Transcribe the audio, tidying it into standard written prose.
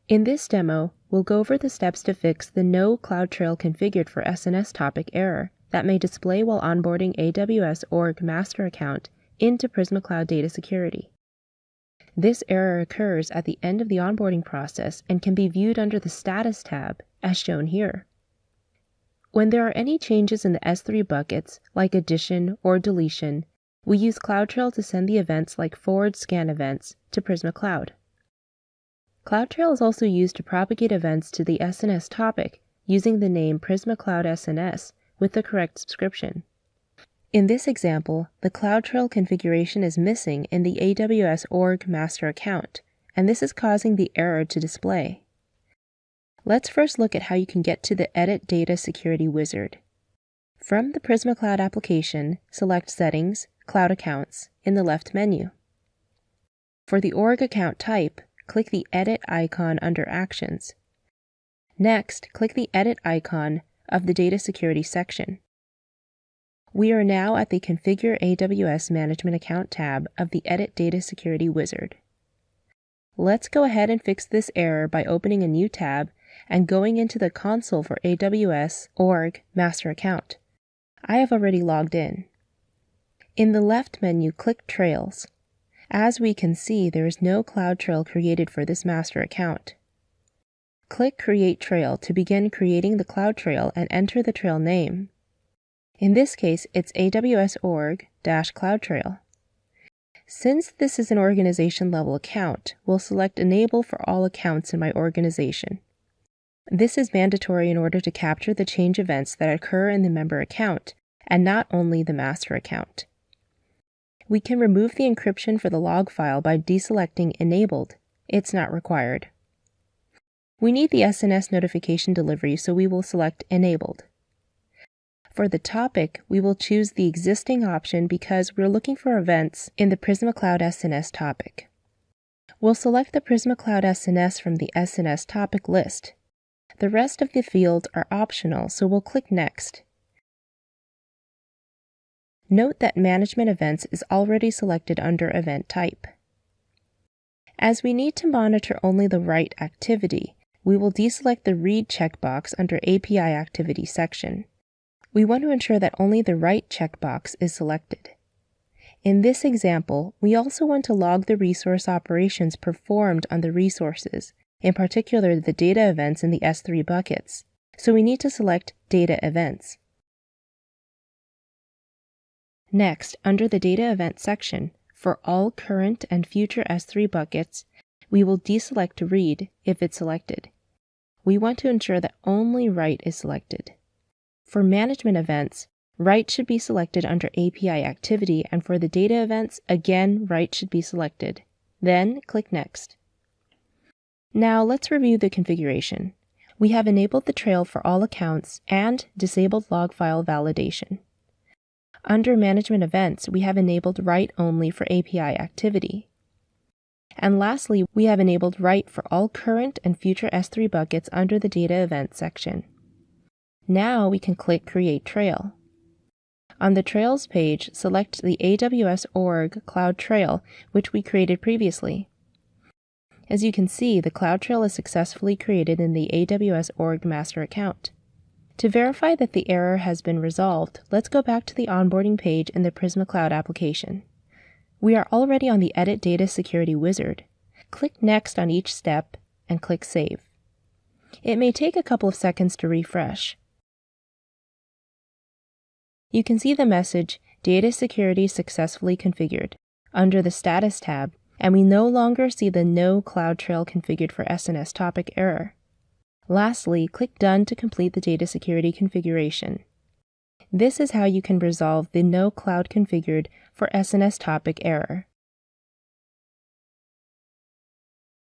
In this demo, we'll go over the steps to fix the No CloudTrail Configured for SNS topic error that may display while onboarding AWS Org Master Account into Prisma Cloud Data Security. This error occurs at the end of the onboarding process and can be viewed under the Status tab, as shown here. When there are any changes in the S3 buckets, like addition or deletion, we use CloudTrail to send the events like forward scan events to Prisma Cloud. CloudTrail is also used to propagate events to the SNS topic using the name Prisma Cloud SNS with the correct subscription. In this example, the CloudTrail configuration is missing in the AWS Org Master account, and this is causing the error to display. Let's first look at how you can get to the Edit Data Security wizard. From the Prisma Cloud application, select Settings, Cloud Accounts in the left menu. For the org account type, click the Edit icon under Actions. Next, click the Edit icon of the Data Security section. We are now at the Configure AWS Management Account tab of the Edit Data Security wizard. Let's go ahead and fix this error by opening a new tab and going into the console for AWS Org Master Account. I have already logged in. In the left menu, click Trails. As we can see, there is no CloudTrail created for this master account. Click Create Trail to begin creating the CloudTrail and enter the trail name. In this case, it's AWS Org-CloudTrail. Since this is an organization-level account, we'll select Enable for all accounts in my organization. This is mandatory in order to capture the change events that occur in the member account, and not only the master account. We can remove the encryption for the log file by deselecting Enabled. It's not required. We need the SNS notification delivery, so we will select Enabled. For the topic, we will choose the existing option because we're looking for events in the Prisma Cloud SNS topic. We'll select the Prisma Cloud SNS from the SNS topic list. The rest of the fields are optional, so we'll click Next. Note that Management Events is already selected under Event Type. As we need to monitor only the write activity, we will deselect the Read checkbox under API Activity section. We want to ensure that only the write checkbox is selected. In this example, we also want to log the resource operations performed on the resources, in particular the data events in the S3 buckets, so we need to select Data Events. Next, under the Data Event section, for all current and future S3 buckets, we will deselect Read if it's selected. We want to ensure that only Write is selected. For management events, Write should be selected under API Activity, and for the data events, again, Write should be selected. Then, click Next. Now, let's review the configuration. We have enabled the trail for all accounts and disabled log file validation. Under Management Events, we have enabled Write only for API Activity. And lastly, we have enabled Write for all current and future S3 buckets under the Data Events section. Now we can click Create Trail. On the Trails page, select the AWS Org CloudTrail, which we created previously. As you can see, the CloudTrail is successfully created in the AWS Org Master account. To verify that the error has been resolved, let's go back to the onboarding page in the Prisma Cloud application. We are already on the Edit Data Security wizard. Click Next on each step and click Save. It may take a couple of seconds to refresh. You can see the message, Data Security Successfully Configured, under the Status tab, and we no longer see the No CloudTrail Configured for SNS topic error. Lastly, click Done to complete the data security configuration. This is how you can resolve the No Cloud Configured for SNS topic error.